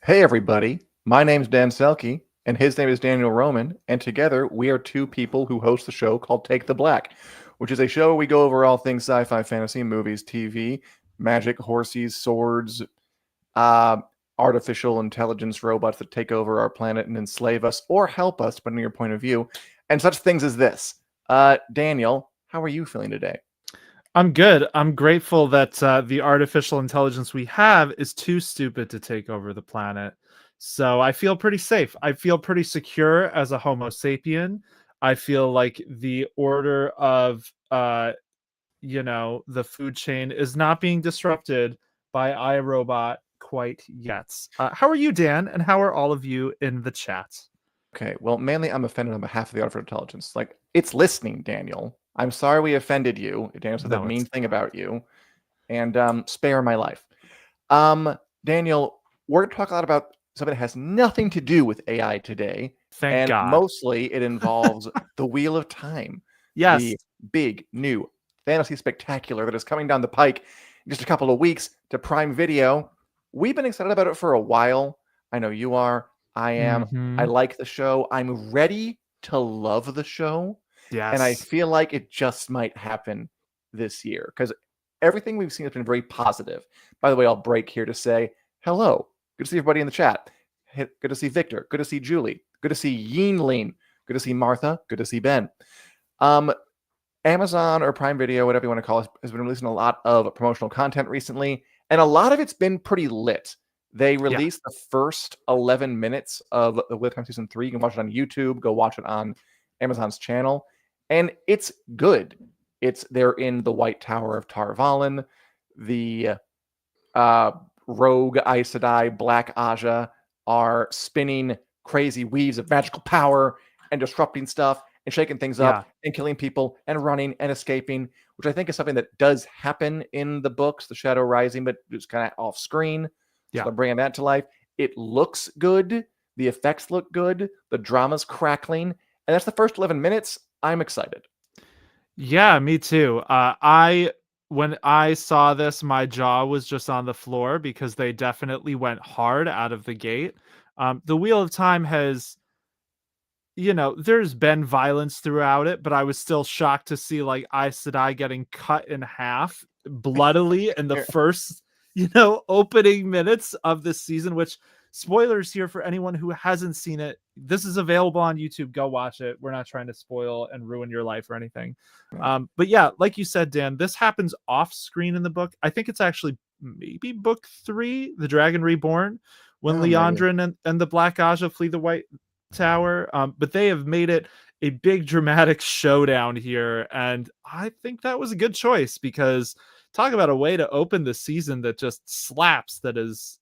Hey, everybody. My name's Dan Selcke, and his name is Daniel Roman, and together we are two people who host the show called Take the Black, which is a show where we go over all things sci-fi, fantasy, movies, TV, magic, horses, swords, uh, artificial intelligence robots that take over our planet and enslave us or help us, depending on your point of view, and such things as this. Daniel, how are you feeling today? I'm good. I'm grateful that the artificial intelligence we have is too stupid to take over the planet. So I feel pretty safe. I feel pretty secure as a Homo sapien. I feel like the order of the food chain is not being disrupted by iRobot quite yet. How are you, Dan? And how are all of you in the chat? Okay, well, mainly I'm offended on behalf of the artificial intelligence. Like, it's listening, Daniel. I'm sorry we offended you. Daniel said that No, mean it's thing not. about you, and spare my life. Um, Daniel, we're going to talk a lot about something that has nothing to do with AI today, Thank and God. mostly it involves the Wheel of Time, Yes. the big new fantasy spectacular that is coming down the pike in just a couple of weeks to Prime Video. We've been excited about it for a while. I know you are. I am. I Hmm. like the show. I'm ready to love the show. And I Yes. feel like it just might happen this year because everything we've seen has been very positive. By the way, I'll break here to say hello. Good to see everybody in the chat. Good to see Victor. Good to see Julie. Good to see Yeenleen. Good to see Martha. Good to see Ben. Um, Amazon or Prime Video, whatever you want to call it, has been releasing a lot of promotional content recently, and a lot of it's been pretty lit. They Yeah. released the first 11 minutes of the Wheel of Time Season 3. You can watch it on YouTube. Go watch it on Amazon's channel. And it's good. They're in the White Tower of Tar Valon. The uh, rogue Aes Sedai, Black Aja are spinning crazy weaves of magical power and disrupting stuff and shaking things Yeah. up and killing people and running and escaping, which I think is something that does happen in the books, The Shadow Rising, but it's kind of off screen. So Yeah. they're bringing that to life. It looks good. The effects look good. The drama's crackling. And that's the first 11 minutes. I'm excited. Yeah, me too. I When I saw this, my jaw was just on the floor because they definitely went hard out of the gate. The Wheel of Time has, there's been violence throughout it, but I was still shocked to see like Aes Sedai getting cut in half bloodily in the first, opening minutes of this season, which spoilers here for anyone who hasn't seen it. This is available on YouTube. Go watch it. We're not trying to spoil and ruin your life or anything. But yeah, like you said, Dan, this happens off screen in the book. I think it's actually maybe book 3, The Dragon Reborn, when Maybe. Leandrin and the Black Aja flee the White Tower. But they have made it a big dramatic showdown here, and I think that was a good choice because talk about a way to open the season that just slaps, that is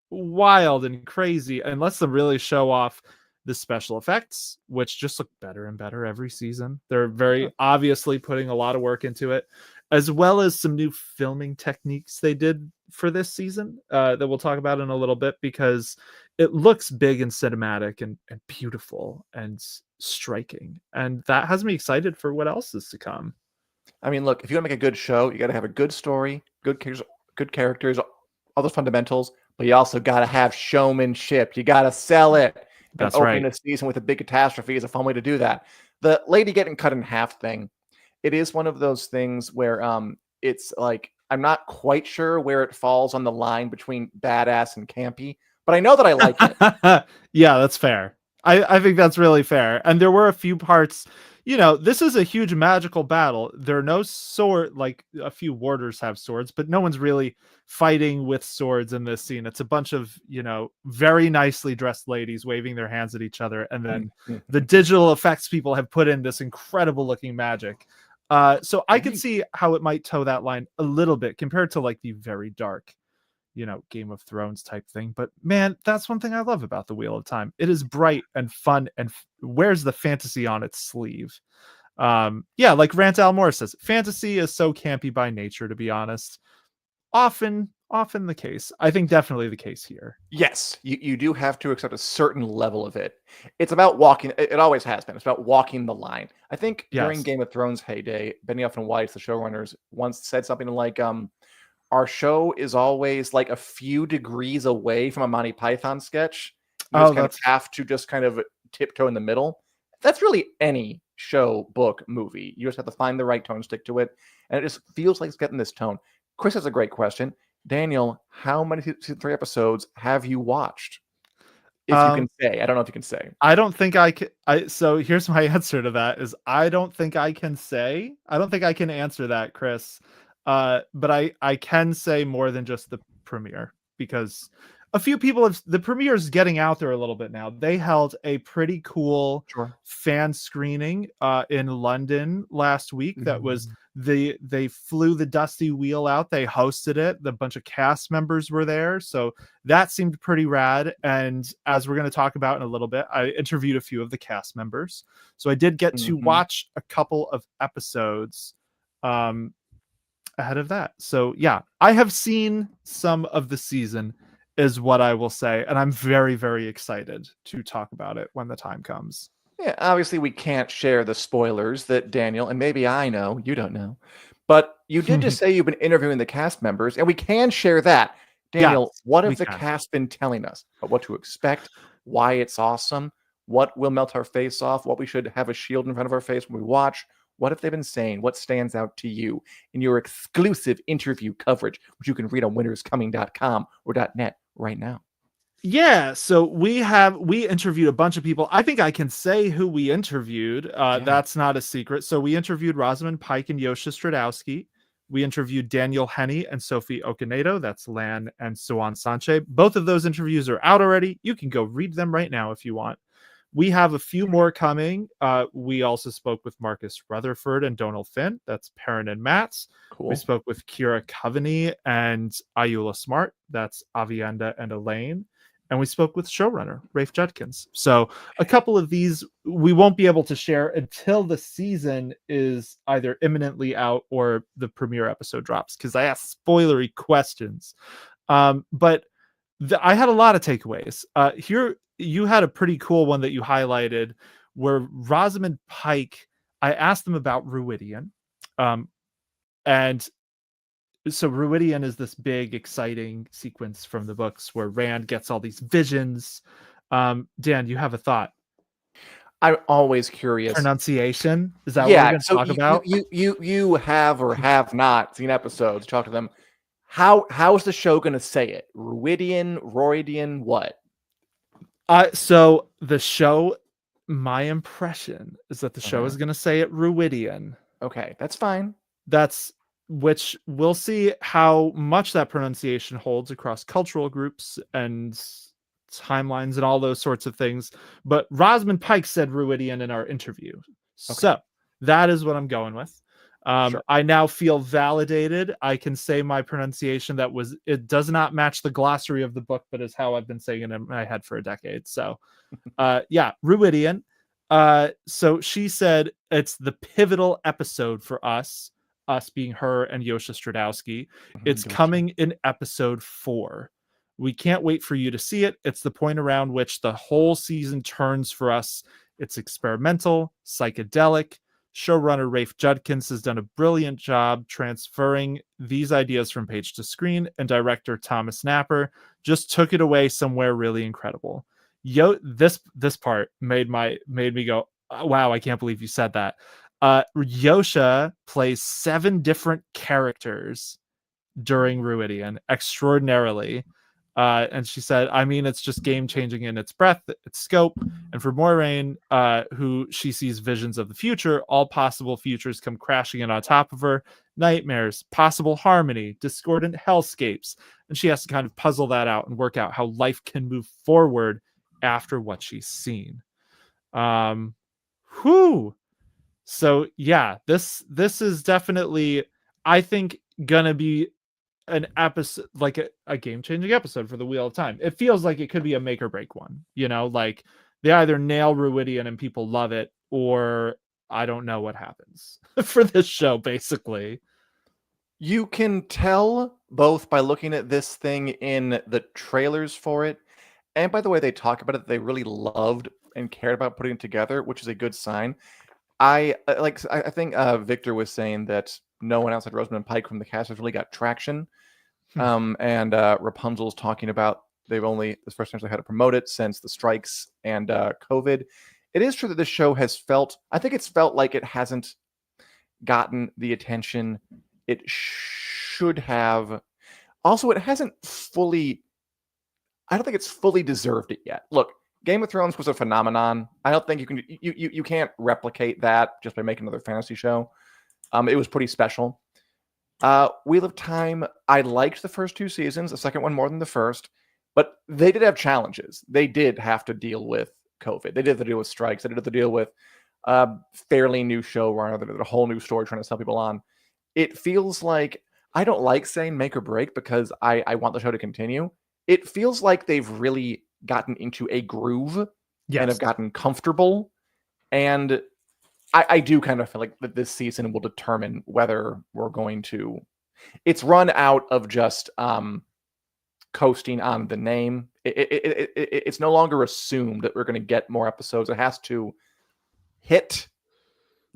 wild and crazy, and lets them really show off the special effects, which just look better and better every season. They're very obviously putting a lot of work into it, as well as some new filming techniques they did for this season that we'll talk about in a little bit, because it looks big and cinematic and beautiful and striking. And that has me excited for what else is to come. I mean, look, if you want to make a good show, you got to have a good story, good characters, all those fundamentals, but you also got to have showmanship. You got to sell it. And That's opening right. a season with a big catastrophe is a fun way to do that. The lady getting cut in half thing, it is one of those things where it's like I'm not quite sure where it falls on the line between badass and campy, but I know that I like it. Yeah, that's fair. I think that's really fair. And there were a few parts, this is a huge magical battle. There are no sword, like a few warders have swords, but no one's really fighting with swords in this scene. It's a bunch of, very nicely dressed ladies waving their hands at each other. And then the digital effects people have put in this incredible looking magic. So I could see how it might toe that line a little bit compared to like the very dark, Game of Thrones type thing. But man, that's one thing I love about the Wheel of Time. It is bright and fun and wears the fantasy on its sleeve. Yeah, like Rant Almore says, fantasy is so campy by nature, to be honest. Often the case. I think definitely the case here. Yes, you do have to accept a certain level of it. It's about walking. It always has been. It's about walking the line. I think during Yes. Game of Thrones heyday, Benioff and Weiss, the showrunners, once said something like, our show is always like a few degrees away from a Monty Python sketch. You Oh, just kind of that's have to just kind of tiptoe in the middle. That's really any show, book, movie. You just have to find the right tone, stick to it, and it just feels like it's getting this tone. Chris has a great question. Daniel, how many season 3 episodes have you watched? If you can say. I don't know if you can say. I don't think I can. So here's my answer to that: is I don't think I can say. I don't think I can answer that, Chris. But I can say more than just the premiere, because a few people have, the premiere is getting out there a little bit now. They held a pretty cool Sure. fan screening in London last week. That was, Mhm. they flew the dusty wheel out. They hosted it. The bunch of cast members were there, so that seemed pretty rad. And as we're going to talk about in a little bit, I interviewed a few of the cast members, so I did get to Mhm. watch a couple of episodes ahead of that. So yeah, I have seen some of the season, is what I will say, and I'm very, very excited to talk about it when the time comes. Yeah, obviously we can't share the spoilers that Daniel and maybe I know, you don't know. But you did just say you've been interviewing the cast members, and we can share that. Yes, Daniel, what we have the can. cast been telling us about what to expect, why it's awesome, what will melt our face off, what we should have a shield in front of our face when we watch? What have they been saying? What stands out to you in your exclusive interview coverage, which you can read on winteriscoming.com or .net right now? Yeah, so we interviewed a bunch of people. I think I can say who we interviewed. Yeah, That's not a secret. So we interviewed Rosamund Pike and Yosha Stradowski. We interviewed Daniel Henney and Sophie Okonedo. That's Lan and Suan Sanche. Both of those interviews are out already. You can go read them right now if you want. We have a few more coming. We also spoke with Marcus Rutherford and Donald Finn. That's Perrin and Mats. We cool. spoke with Kira Coveney and Ayula Smart. That's Avienda and Elaine. And we spoke with showrunner Rafe Judkins. So a couple of these we won't be able to share until the season is either imminently out or the premiere episode drops, because I asked spoilery questions. But I had a lot of takeaways. Here, you had a pretty cool one that you highlighted, where Rosamund Pike, I asked them about Ruidian. And so Ruidian is this big, exciting sequence from the books where Rand gets all these visions. Dan, you have a thought? I'm always curious. Pronunciation? Is that what we're Yeah, going to so talk about? you have or have not seen episodes, talk to them. How is the show gonna say it? Ruidian, Roidian, what? So the show, my impression is that the show Uh-huh. is going to say it Ruidian. Okay, that's fine. That's, which we'll see how much that pronunciation holds across cultural groups and timelines and all those sorts of things. But Rosamund Pike said Ruidian in our interview. Okay, So that is what I'm going with. sure. I now feel validated. I can say my pronunciation that was, it does not match the glossary of the book, but is how I've been saying it in my head for a decade. So yeah, Ruidian. So she said it's the pivotal episode for us being her and Yosha Stradowski. Mhm, It's gotcha. coming in episode 4. We can't wait for you to see it. It's the point around which the whole season turns for us. It's experimental, psychedelic. Showrunner Rafe Judkins has done a brilliant job transferring these ideas from page to screen, and director Thomas Napper just took it away somewhere really incredible. This part made me go, "Oh, wow, I can't believe you said that." Yosha plays 7 different characters during Ruidian extraordinarily. And she said, I mean, it's just game changing in its breadth, its scope. And for Moiraine, who she sees visions of the future, all possible futures come crashing in on top of her, nightmares, possible harmony, discordant hellscapes. And she has to kind of puzzle that out and work out how life can move forward after what she's seen. Whew. So yeah, this is definitely, I think, gonna be an episode, like a game-changing episode for the Wheel of Time. It feels like it could be a make or break one, like they either nail Ruidian and people love it, or I don't know what happens for this show, basically. You can tell both by looking at this thing in the trailers for it, and by the way they talk about it, they really loved and cared about putting it together, which is a good sign. I think Victor was saying that no one outside Rosamund Pike from the cast has really got traction. And Rapunzel's talking about this first time they had to promote it since the strikes and COVID. It is true that this show has I think it's felt like it hasn't gotten the attention it should have. Also, it hasn't I don't think it's fully deserved it yet. Look, Game of Thrones was a phenomenon. I don't think you can't replicate that just by making another fantasy show. It was pretty special. Wheel of Time, I liked the first 2 seasons, the second one more than the first, but they did have challenges. They did have to deal with COVID. They did have to deal with strikes. They did have to deal with fairly new showrunner. They did a whole new story trying to sell people on. It feels like, I don't like saying make or break because I want the show to continue. It feels like they've really gotten into a groove and have gotten comfortable. And I do kind of feel like that this season will determine whether we're going to. It's run out of just coasting on the name. It's no longer assumed that we're going to get more episodes. It has to hit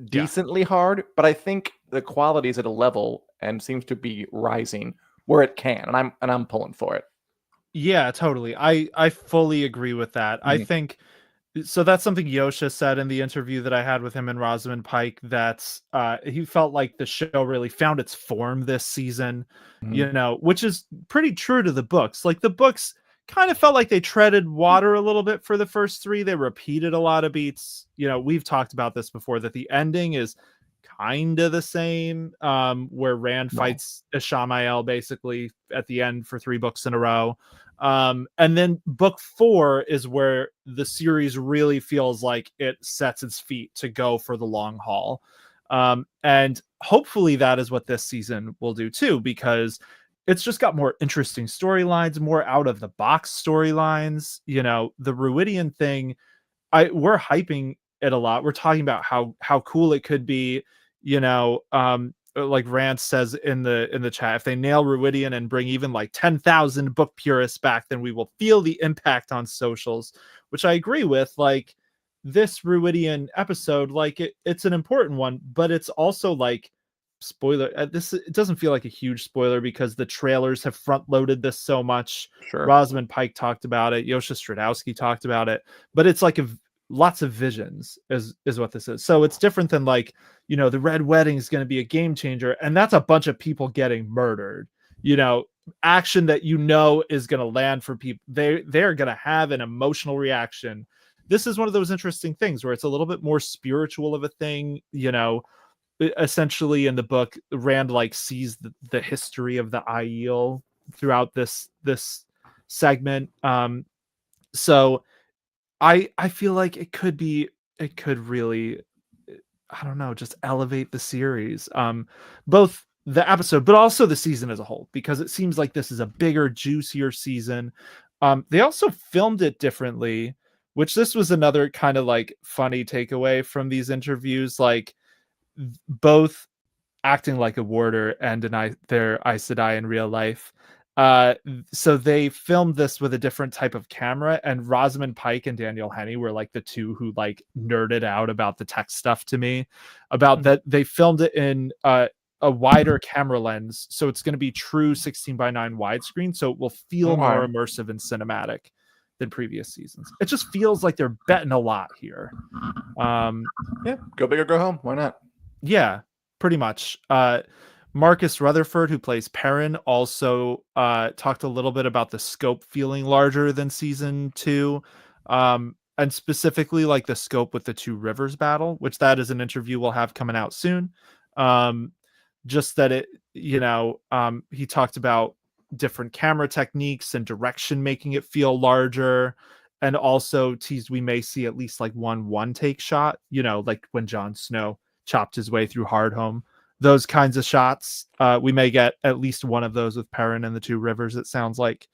decently hard, but I think the quality is at a level and seems to be rising where it can, and I'm pulling for it. Yeah, totally. I fully agree with that. I think so. That's something Yosha said in the interview that I had with him and Rosamund Pike, that he felt like the show really found its form this season, which is pretty true to the books. Like, the books kind of felt like they treaded water a little bit for the first 3. They repeated a lot of beats. We've talked about this before, that the ending is kind of the same, where Rand fights Ishamael basically at the end for 3 books in a row. And then book 4 is where the series really feels like it sets its feet to go for the long haul. And hopefully that is what this season will do too, because it's just got more interesting storylines, more out of the box storylines. The Ruidian thing, we're hyping it a lot. We're talking about how cool it could be. Like Rand says in the chat, if they nail Ruidian and bring even like 10,000 book purists back, then we will feel the impact on socials, which I agree with. Like, this Ruidian episode, like it's an important one, but it's also like, spoiler, it doesn't feel like a huge spoiler because the trailers have front loaded this so much. Sure. Rosamund Pike talked about it, Yosha Stradowski talked about it, but it's like lots of visions is what this is. So it's different than like, the Red Wedding is going to be a game changer, and that's a bunch of people getting murdered. Action that is going to land for people. They're going to have an emotional reaction. This is one of those interesting things where it's a little bit more spiritual of a thing. Essentially in the book, Rand like sees the history of the Aiel throughout this segment. So I feel like it could really, I don't know, just elevate the series, both the episode, but also the season as a whole, because it seems like this is a bigger, juicier season. They also filmed it differently, which this was another kind of like funny takeaway from these interviews, like both acting like a warder and their Aes Sedai in real life. So they filmed this with a different type of camera, and Rosamund Pike and Daniel Henney were like the two who like nerded out about the tech stuff to me about that. They filmed it in a wider camera lens, so it's going to be true 16:9 widescreen, so it will feel more immersive and cinematic than previous seasons. It just feels like they're betting a lot here. Yeah, go big or go home. Why not? Yeah, pretty much. Marcus Rutherford, who plays Perrin, also talked a little bit about the scope feeling larger than season 2, and specifically like the scope with the Two Rivers battle, which that is an interview we'll have coming out soon. Just that it, he talked about different camera techniques and direction making it feel larger, and also teased we may see at least like one take shot, like when Jon Snow chopped his way through Hardhome. Those kinds of shots, we may get at least one of those with Perrin and the Two Rivers, it sounds like.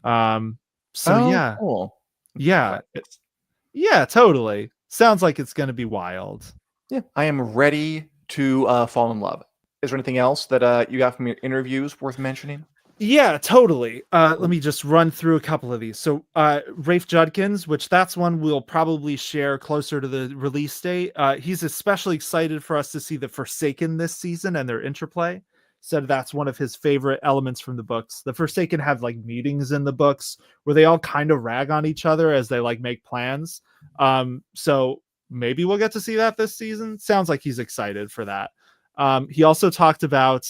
Yeah, cool. Yeah, totally. Sounds like it's going to be wild. Yeah, I am ready to fall in love. Is there anything else that you got from your interviews worth mentioning? Yeah, totally. Let me just run through a couple of these. So Rafe Judkins, which that's one we'll probably share closer to the release date. He's especially excited for us to see the Forsaken this season and their interplay. said that's one of his favorite elements from the books. The Forsaken have like meetings in the books where they all kind of rag on each other as they like make plans. So maybe we'll get to see that this season. Sounds like he's excited for that. He also talked about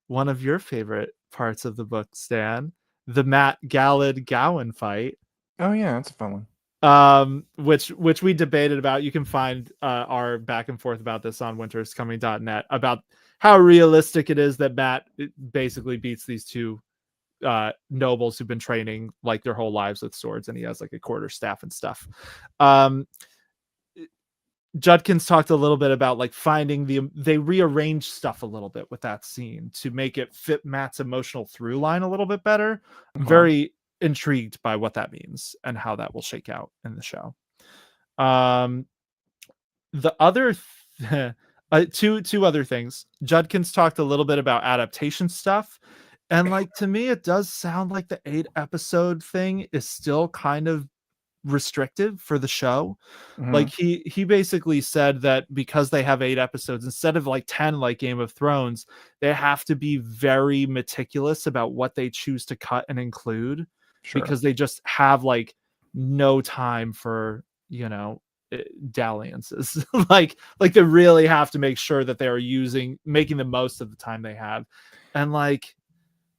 one of your favorite parts of the book, Stan, the Matt Gallad Gowan fight. Oh yeah, that's a fun one. Which we debated about. You can find our back and forth about this on winteriscoming.net about how realistic it is that Matt basically beats these two nobles who've been training like their whole lives with swords, and he has like a quarter staff and stuff. Judkins talked a little bit about like they rearranged stuff a little bit with that scene to make it fit Matt's emotional through line a little bit better. I'm very intrigued by what that means and how that will shake out in the show. The other two other things. Judkins talked a little bit about adaptation stuff, and like to me it does sound like the 8-episode thing is still kind of restrictive for the show. Like he basically said that because they have 8 episodes instead of like 10 like Game of Thrones, they have to be very meticulous about what they choose to cut and include, because they just have like no time for, you know, dalliances. like they really have to make sure that they are making the most of the time they have. And like,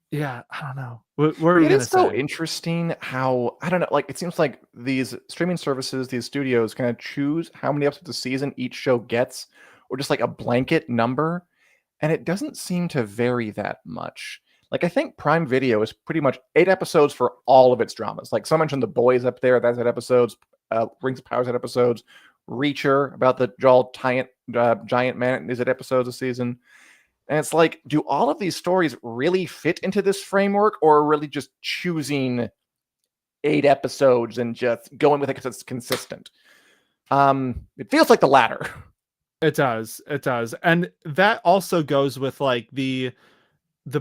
yeah, I don't know. What are you going to say? It is so interesting how, I don't know, like it seems like these streaming services, these studios kind of choose how many episodes a season each show gets, or just like a blanket number. And it doesn't seem to vary that much. Like I think Prime Video is pretty much 8 episodes for all of its dramas. Like someone mentioned The Boys up there, that's 8 episodes. Rings of Power is 8 episodes. Reacher, about the giant man, is 8 episodes a season. And it's like, do all of these stories really fit into this framework, or really just choosing 8 episodes and just going with it because it's consistent? It feels like the latter. It does. And that also goes with like the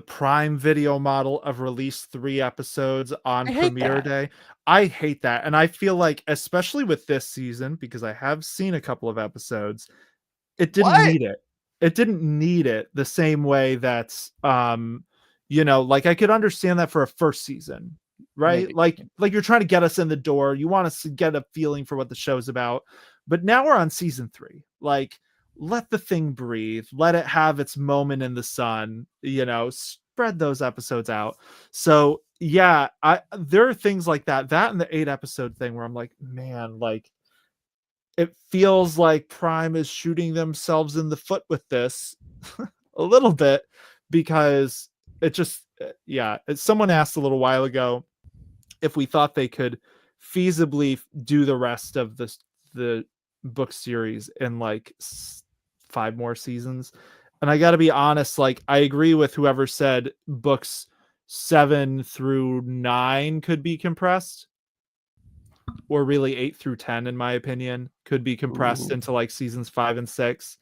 Prime Video model of release 3 episodes on premiere day. I hate that. And I feel like, especially with this season, because I have seen a couple of episodes, it didn't need it. It didn't need it the same way that, you know, like I could understand that for a first season, right? Like you're trying to get us in the door. You want us to get a feeling for what the show's about. But now we're on season 3. Like, let the thing breathe. Let it have its moment in the sun, you know, spread those episodes out. So yeah, there are things like that and the 8-episode thing where I'm like, man, like, it feels like Prime is shooting themselves in the foot with this a little bit, because it just, yeah. Someone asked a little while ago if we thought they could feasibly do the rest of the book series in like 5 more seasons. And I got to be honest, like I agree with whoever said books 7 through 9 could be compressed, or really 8 through 10, in my opinion, could be compressed into like seasons 5 and 6.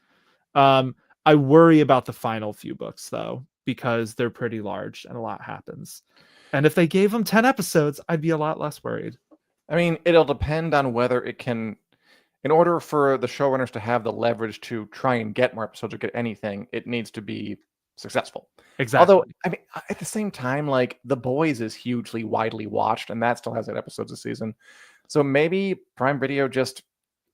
I worry about the final few books though, because they're pretty large and a lot happens. And if they gave them 10 episodes, I'd be a lot less worried. I mean, it'll depend on whether it can, in order for the showrunners to have the leverage to try and get more episodes or get anything, it needs to be successful. Exactly. Although, I mean, at the same time, like The Boys is hugely widely watched, and that still has 8 episodes a season. So maybe Prime Video just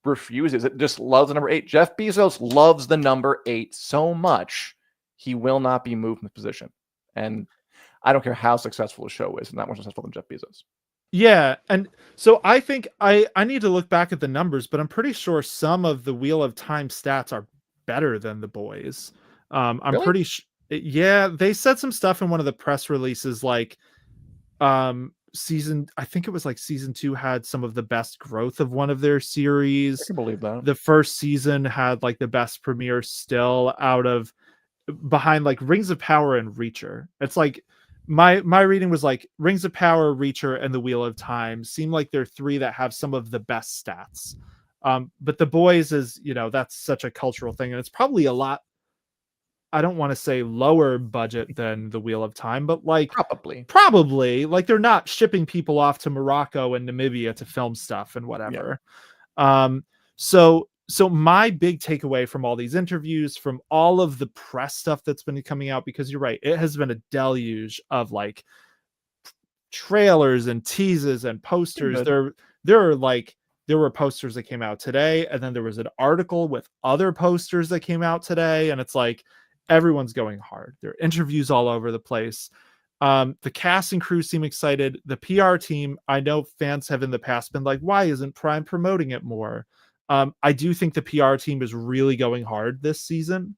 refuses. It just loves the number 8. Jeff Bezos loves the number 8 so much, he will not be moved from his position. And I don't care how successful the show is, not more successful than Jeff Bezos. Yeah, and so I think I need to look back at the numbers, but I'm pretty sure some of the Wheel of Time stats are better than The Boys. I'm Really? pretty sure. Yeah, they said some stuff in one of the press releases, like season, I think it was like season 2 had some of the best growth of one of their series. I can believe that. The first season had like the best premiere still, out of behind like Rings of Power and Reacher. It's like my reading was like Rings of Power, Reacher, and the Wheel of Time seem like they're 3 that have some of the best stats. But The Boys is, you know, that's such a cultural thing, and it's probably a lot, I don't want to say lower budget than the Wheel of Time, but like probably like they're not shipping people off to Morocco and Namibia to film stuff and whatever. Yeah. So So my big takeaway from all these interviews, from all of the press stuff that's been coming out, because you're right, it has been a deluge of like trailers and teases and posters. There were posters that came out today, and then there was an article with other posters that came out today, and it's like everyone's going hard. There are interviews all over the place. The cast and crew seem excited. The PR team, I know fans have in the past been like, why isn't Prime promoting it more? I do think the PR team is really going hard this season.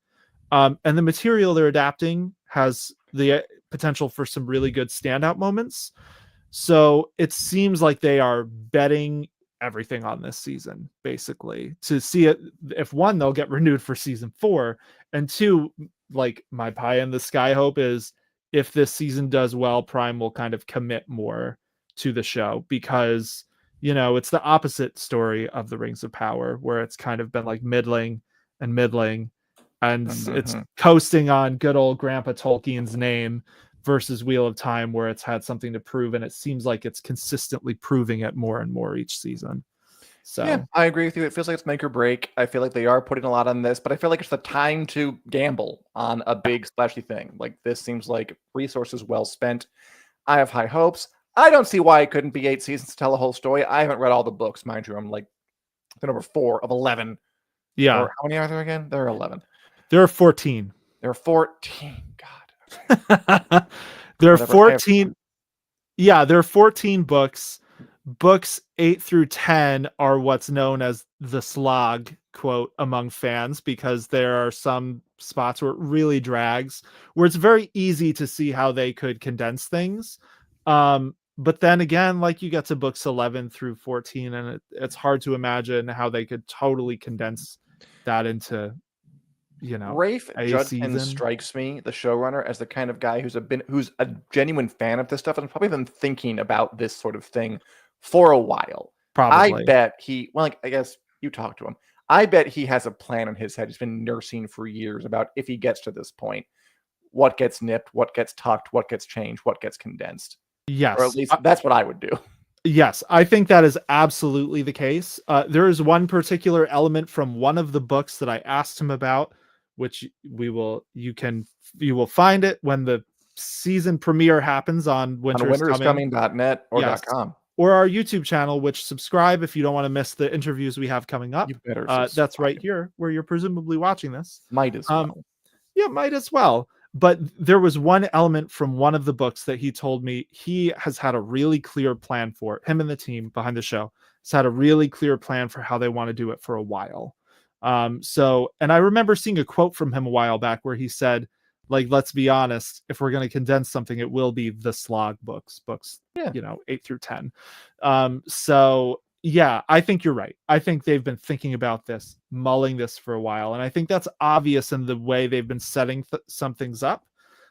And the material they're adapting has the potential for some really good standout moments. So it seems like they are betting everything on this season, basically, to see it. If one, they'll get renewed for season 4, and two, like my pie in the sky hope is if this season does well, Prime will kind of commit more to the show, because it's the opposite story of the Rings of Power, where it's kind of been like middling and middling, and it's coasting on good old Grandpa Tolkien's name, versus Wheel of Time, where it's had something to prove, and it seems like it's consistently proving it more and more each season. So yeah, I agree with you. It feels like it's make or break. I feel like they are putting a lot on this, but I feel like it's the time to gamble on a big splashy thing. Like, this seems like resources well spent. I have high hopes. I don't see why it couldn't be 8 seasons to tell a whole story. I haven't read all the books, mind you. I'm like the number 4 of 11. yeah, Or how many are there again? There are 11. there are 14. There are 14. God. There are Whatever. 14. Yeah, there are 14 books. Books 8 through 10 are what's known as the slog, quote, among fans, because there are some spots where it really drags, where it's very easy to see how they could condense things. But then again, like, you get to books 11 through 14, and it's hard to imagine how they could totally condense that into Rafe a Judson season. strikes me, the showrunner, as the kind of guy who's a genuine fan of this stuff and probably been thinking about this sort of thing for a while. Probably. I bet I guess you talked to him. I bet he has a plan in his head. He's been nursing for years about, if he gets to this point, what gets nipped, what gets tucked, what gets changed, what gets condensed. Yes. Or at least that's what I would do. Yes, I think that is absolutely the case. There is one particular element from one of the books that I asked him about, which you will find it when the season premiere happens on winteriscoming.net or yes, .com. or our YouTube channel, which subscribe if you don't want to miss the interviews we have coming up. You better that's right here where you're presumably watching this. Might as well. Yeah, might as well. But there was one element from one of the books that he told me he has had a really clear plan for. Him and the team behind the show has had a really clear plan for how they want to do it for a while. And I remember seeing a quote from him a while back where he said, like, let's be honest, if we're going to condense something, it will be the slog books, 8 through 10. So yeah, I think you're right. I think they've been thinking about this, mulling this for a while. And I think that's obvious in the way they've been setting some things up.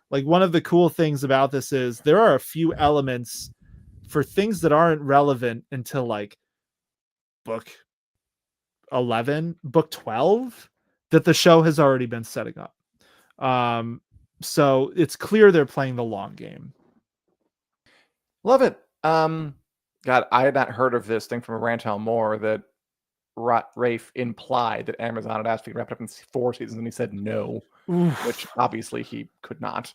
Like, one of the cool things about this is there are a few elements for things that aren't relevant until like book 11, book 12, that the show has already been setting up. So it's clear they're playing the long game. Love it. God, I had not heard of this thing from Rantel Moore that Rafe implied that Amazon had asked if he could wrap it up in 4 seasons, and he said no. Oof. Which obviously he could not.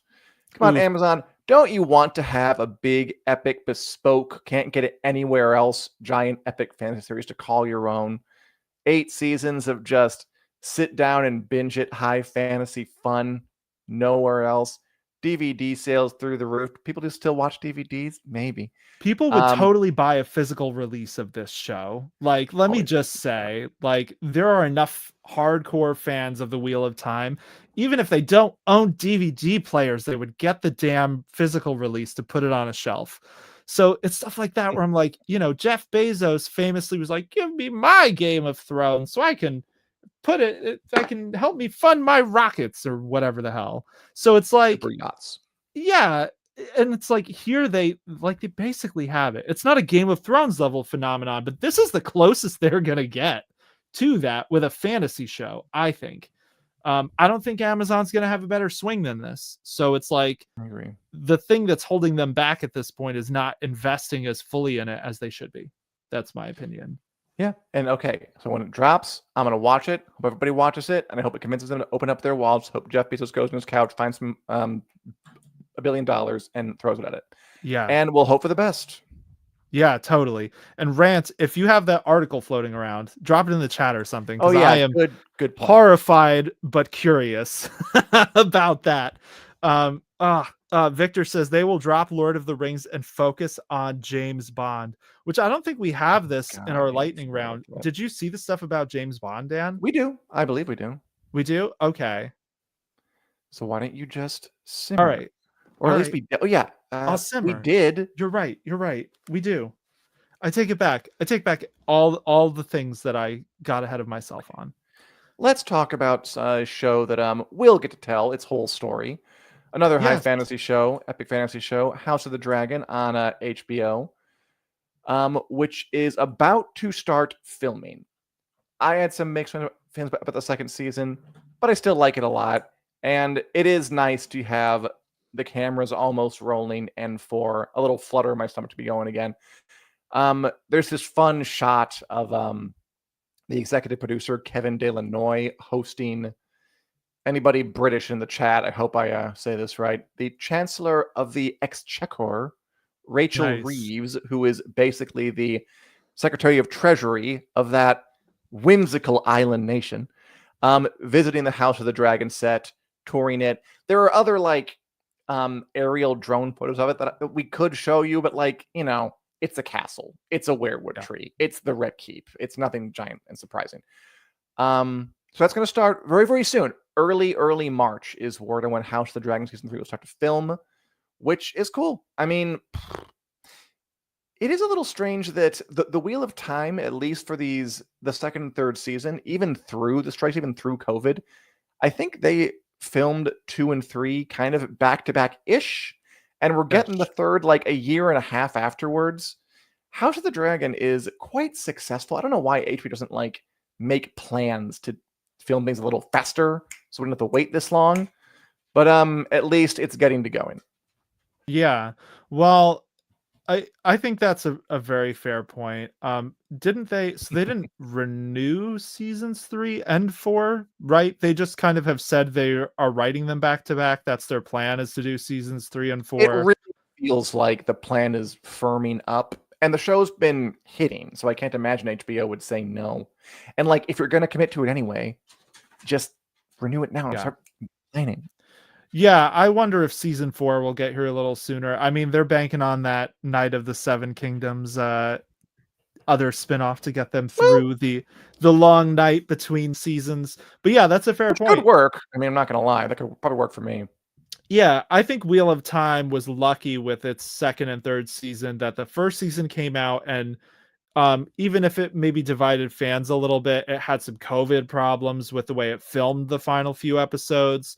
Come on, Amazon. Don't you want to have a big, epic, bespoke, can't get it anywhere else, giant, epic fantasy series to call your own? 8 seasons of just sit down and binge it, high fantasy fun, nowhere else. DVD sales through the roof. People do still watch DVDs? Maybe. People would totally buy a physical release of this show. Like, let me just say, like, there are enough hardcore fans of the Wheel of Time. Even if they don't own DVD players, they would get the damn physical release to put it on a shelf. So it's stuff like that where I'm like, Jeff Bezos famously was like, give me my Game of Thrones so I can I can help me fund my rockets or whatever the hell. So it's like, super yachts. Yeah. And it's like, here they basically have it. It's not a Game of Thrones level phenomenon, but this is the closest they're going to get to that with a fantasy show, I think. I don't think Amazon's going to have a better swing than this. So it's like, I agree. The thing that's holding them back at this point is not investing as fully in it as they should be. That's my opinion. Yeah. And okay, so when it drops, I'm gonna watch it. Hope everybody watches it, and I hope it convinces them to open up their wallets. Hope Jeff Bezos goes on his couch, finds some $1 billion, and throws it at it. Yeah. And we'll hope for the best. Yeah, totally. And Rant, if you have that article floating around, drop it in the chat or something, Oh because I yeah, am good point. horrified but curious about that. Victor says they will drop Lord of the Rings and focus on James Bond, which I don't think we have this in God, our I hate lightning stuff like round. that. Did you see the stuff about James Bond, Dan? We do. I believe we do. We do? Okay. So why don't you just All simmer, right. or All at least right. we? Oh yeah, I'll we simmer. did. You're right. You're right. We do. I take it back. I take back all the things that I got ahead of myself on. Let's talk about a show that will get to tell its whole story. Another high Yes. fantasy show, epic fantasy show, House of the Dragon on HBO, which is about to start filming. I had some mixed feelings about the second season, but I still like it a lot. And it is nice to have the cameras almost rolling and for a little flutter in my stomach to be going again. There's this fun shot of the executive producer, Kevin Delanoy, hosting anybody British in the chat. I hope I say this right. The Chancellor of the Exchequer, Rachel Nice. Reeves, who is basically the Secretary of Treasury of that whimsical island nation, visiting the House of the Dragon set, touring it. There are other like aerial drone photos of it that we could show you, but like, it's a castle, it's a werewood Yeah. tree, it's the Red Keep. It's nothing giant and surprising. So that's going to start very, very soon. Early March is word on when House of the Dragon season 3 will start to film, which is cool. I mean, it is a little strange that the Wheel of Time, at least for the second and third season, even through the strikes, even through COVID, I think they filmed 2 and 3 kind of back to back ish, and we're getting the Yes. third like a year and a half afterwards. House of the Dragon is quite successful. I don't know why HBO doesn't like make plans to film things a little faster so we don't have to wait this long. But at least it's getting to going. Yeah. Well, I think that's a very fair point. Didn't they didn't renew seasons 3 and 4, right? They just kind of have said they are writing them back to back. That's their plan, is to do seasons 3 and It 4. really feels like the plan is firming up, and the show's been hitting, so I can't imagine HBO would say no. And like, if you're going to commit to it anyway, just renew it now and Yeah. start planning. Yeah, I wonder if season 4 will get here a little sooner. I mean, they're banking on that Night of the Seven Kingdoms other spin-off to get them Well, through the long night between seasons. But yeah, that's a fair which could point. work. I mean, I'm not going to lie, that could probably work for me. Yeah, I think Wheel of Time was lucky with its second and third season that the first season came out, and even if it maybe divided fans a little bit, it had some COVID problems with the way it filmed the final few episodes.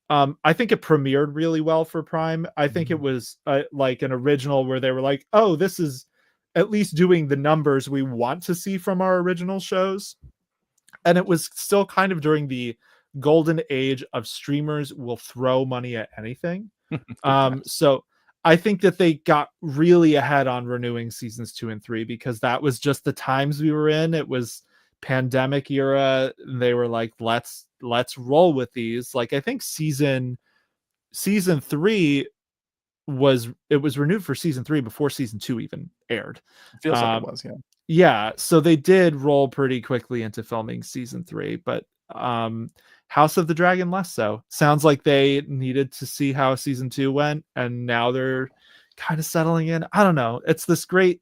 I think it premiered really well for Prime. I think it was like an original where they were like, oh, this is at least doing the numbers we want to see from our original shows. And it was still kind of during the golden age of streamers will throw money at anything. Good times. So I think that they got really ahead on renewing seasons 2 and 3 because that was just the times we were in. It was pandemic era. They were like, let's roll with these. Like, I think season 3 was renewed for season 3 before season 2 even aired. It feels like it was, yeah. Yeah, so they did roll pretty quickly into filming season 3, but House of the Dragon less so. Sounds like they needed to see how season 2 went, and now they're kind of settling in. I don't know. It's this great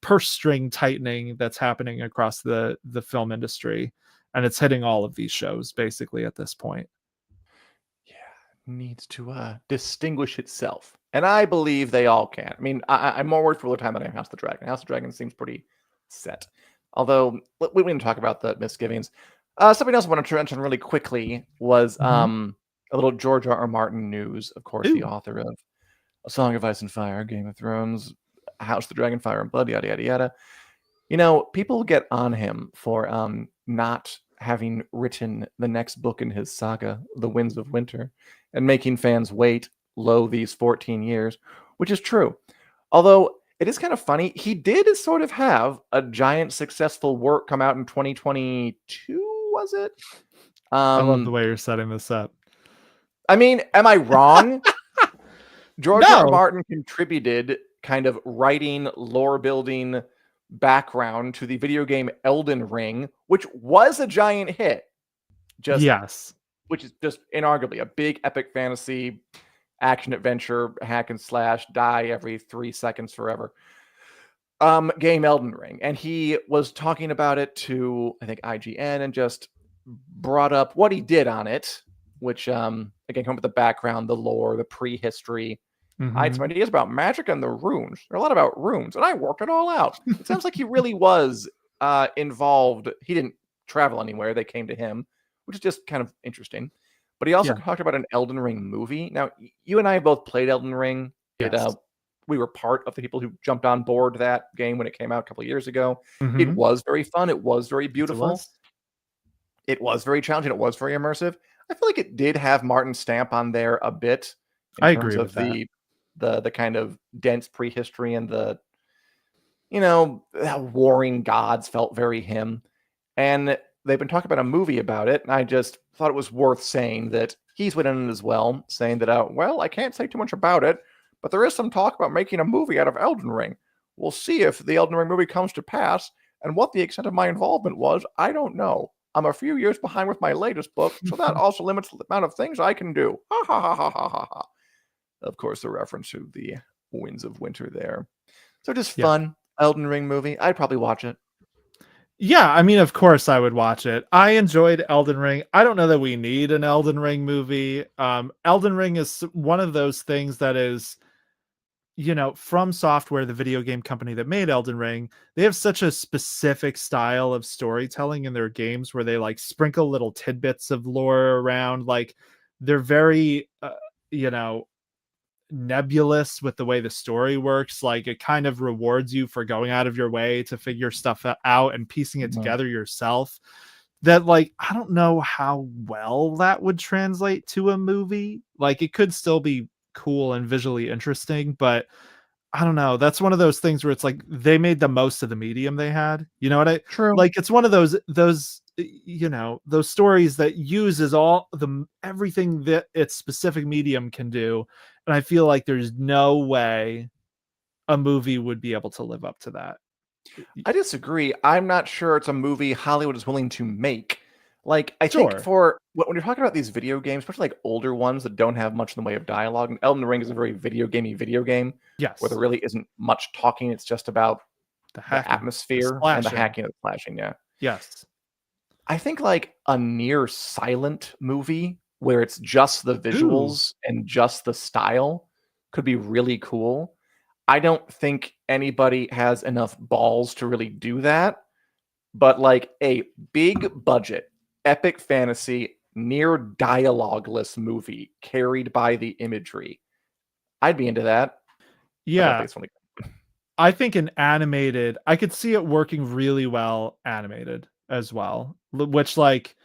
purse string tightening that's happening across the film industry, and it's hitting all of these shows basically at this point. Yeah, needs to distinguish itself. And I believe they all can. I mean, I'm more worried for a little time than I am House of the Dragon. House of the Dragon seems pretty set. Although, we didn't talk about the misgivings. Something else I wanted to mention really quickly was Mhm. a little George R. R. Martin news. Of course, the Ooh. author of A Song of Ice and Fire, Game of Thrones, House of the Dragon, Fire and Blood, yada, yada, yada. People get on him for not having written the next book in his saga, The Winds of Winter, and making fans wait, these 14 years, which is true. Although It is kind of funny. He did sort of have a giant successful work come out in 2022, was it? I love the Um, way you're setting this up. I mean, am I wrong? George R. R. No. Martin contributed kind of writing, lore building background to the video game Elden Ring, which was a giant hit. Yes. Which is just inarguably a big epic fantasy action adventure, hack and slash, die every 3 seconds forever. Game Elden Ring. And he was talking about it to, I think, IGN, and just brought up what he did on it, which again, come with the background, the lore, the prehistory. I had some Mhm. ideas about magic and the runes. There are a lot about runes, and I worked it all out. It sounds like he really was involved. He didn't travel anywhere. They came to him, which is just kind of interesting. But he also Yeah. talked about an Elden Ring movie. Now, you and I both played Elden Ring. Yes. We were part of the people who jumped on board that game when it came out a couple of years ago. It Mhm. was very fun. It was very Yes, it beautiful. was. It was very challenging. It was very immersive. I feel like it did have Martin's stamp on there a bit in I terms agree with of that. the kind of dense prehistory, and the how warring gods felt very him. And they've been talking about a movie about it, and I just thought it was worth saying that he's went in it as well, saying that well, I can't say too much about it, but there is some talk about making a movie out of Elden Ring. We'll see if the Elden Ring movie comes to pass, and what the extent of my involvement was, I don't know. I'm a few years behind with my latest book, so that also limits the amount of things I can do. Ha ha ha ha ha ha ha. Of course, the reference to the Winds of Winter there. So just Yeah. fun Elden Ring movie. I'd probably watch it. Yeah, I mean, of course I would watch it. I enjoyed Elden Ring. I don't know that we need an Elden Ring movie. Elden Ring is one of those things that is, From Software, the video game company that made Elden Ring, they have such a specific style of storytelling in their games where they like sprinkle little tidbits of lore around. Like they're very, you know, nebulous with the way the story works. Like it kind of rewards you for going out of your way to figure stuff out and piecing it Mhm. together yourself. That, like, I don't know how well that would translate to a movie. Like it could still be cool and visually interesting, but I don't know. That's one of those things where it's like they made the most of the medium they had. You know what I True. like? It's one of those stories that uses all the everything that its specific medium can do, and I feel like there's no way a movie would be able to live up to that. I disagree. I'm not sure it's a movie Hollywood is willing to make. Like, I think Sure. for when you're talking about these video games, especially like older ones that don't have much in the way of dialogue, and Elden Ring is a very video game where there Yes. really isn't much talking. It's just about The the hacking, the atmosphere and the splashing. hacking and the flashing. Yeah. Yes. I think like a near silent movie where it's just the Ooh. visuals and just the style could be really cool. I don't think anybody has enough balls to really do that, but like a big budget, epic fantasy, near dialogueless movie carried by the imagery, I'd be into that. I don't Yeah. think it's really. I think I could see it working really well animated as well. Which, like,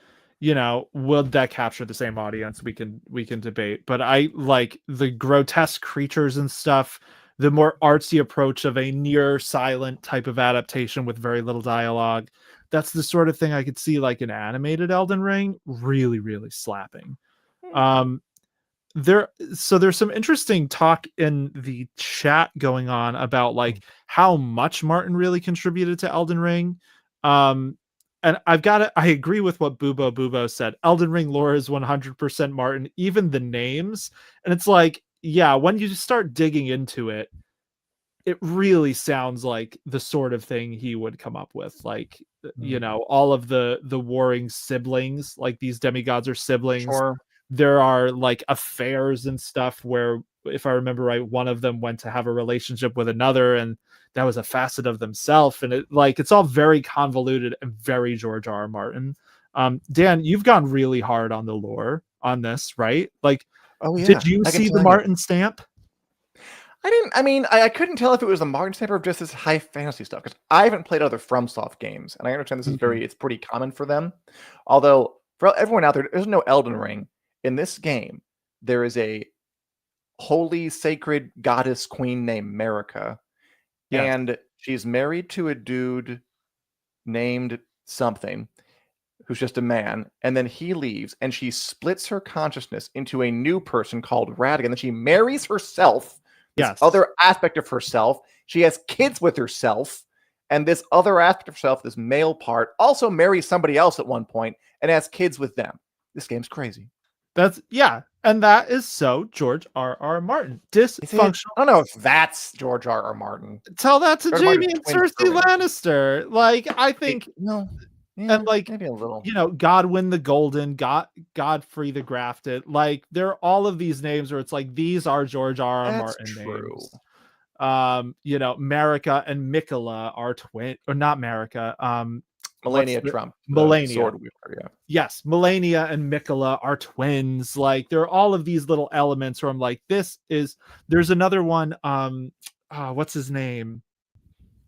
would that capture the same audience? We can debate, but I like the grotesque creatures and stuff, the more artsy approach of a near silent type of adaptation with very little dialogue. That's the sort of thing I could see like an animated Elden Ring really, really slapping. Hmm. Um, there's some interesting talk in the chat going on about like how much Martin really contributed to Elden Ring. Um and I agree with what Bubo said. Elden Ring lore is 100% Martin, even the names. And it's like, yeah, when you start digging into it, it really sounds like the sort of thing he would come up with. Like, all of the warring siblings, like these demigods are siblings. Sure. There are like affairs and stuff where, if I remember right, one of them went to have a relationship with another, and that was a facet of themselves. And it's all very convoluted and very George R. R. Martin. Dan, you've gone really hard on the lore on this, right? Like, Oh did yeah, you I can see the tell you. Martin stamp? I didn't. I mean, I couldn't tell if it was the Martin stamp or just this high fantasy stuff, because I haven't played other FromSoft games, and I understand this is Mhm. it's pretty common for them. Although for everyone out there, there's no Elden Ring in this game. There is a holy, sacred goddess queen named Marika, Yes. and she's married to a dude named something who's just a man, and then he leaves, and she splits her consciousness into a new person called Radigan. Then she marries herself, this Yes. other aspect of herself. She has kids with herself, and this other aspect of herself, this male part, also marries somebody else at one point and has kids with them. This game's crazy. And that is so George R.R. Martin. Is it? Dysfunctional. I don't know if that's George R. R. Martin. Tell that to George R. Martin Jamie is and twin Cersei brewing. Lannister. Like, I think, No, and yeah, like, maybe a little. Godwin the Golden, Godfrey the Grafted. Like, there are all of these names where it's like, these are George R.R. That's Martin true. names. Marika and Mikola are twin, or not Marika. Melania Trump, Melania. sword wielder, yeah. Yes, Melania and Mikola are twins. Like, there are all of these little elements where I'm like, there's another one. What's his name?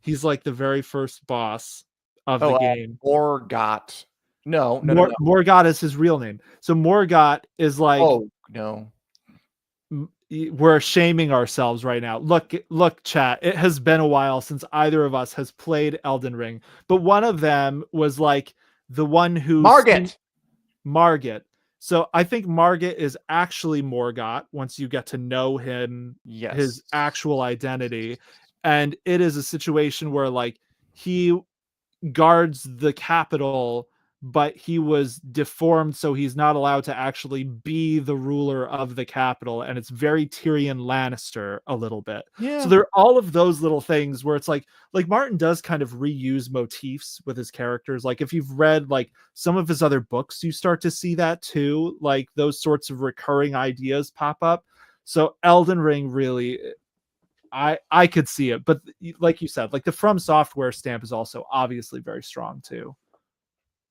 He's like the very first boss of the game. Morgott. No. Morgott is his real name. So Morgott is like, oh no, we're shaming ourselves right now. Look, chat. It has been a while since either of us has played Elden Ring, but one of them was like the one who Margit. So I think Margit is actually Morgott once you get to know him, his actual identity. And it is a situation where like he guards the capital, but he was deformed, so he's not allowed to actually be the ruler of the capital. And it's very Tyrion Lannister a little bit. Yeah. So there are all of those little things where it's like Martin does kind of reuse motifs with his characters. Like if you've read like some of his other books, you start to see that too. Like those sorts of recurring ideas pop up. So Elden Ring really, I could see it, but like you said, like the From Software stamp is also obviously very strong too.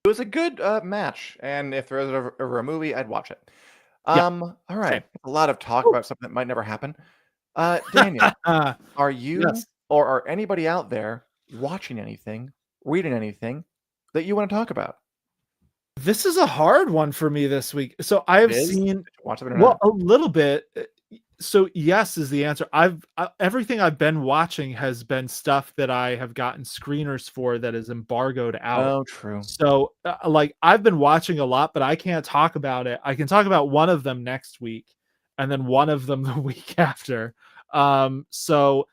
It was a good match, and if there was ever a movie, I'd watch it. Yeah, all right, same. a lot of talk about something that might never happen. Daniel, are you or are anybody out there watching anything, reading anything that you want to talk about? This is a hard one for me this week. So I have seen watch it or not? a little bit. So yes is the answer. Everything I've been watching has been stuff that I have gotten screeners for that is embargoed out. Oh, true. So like I've been watching a lot, but I can't talk about it. I can talk about one of them next week and then one of them the week after. So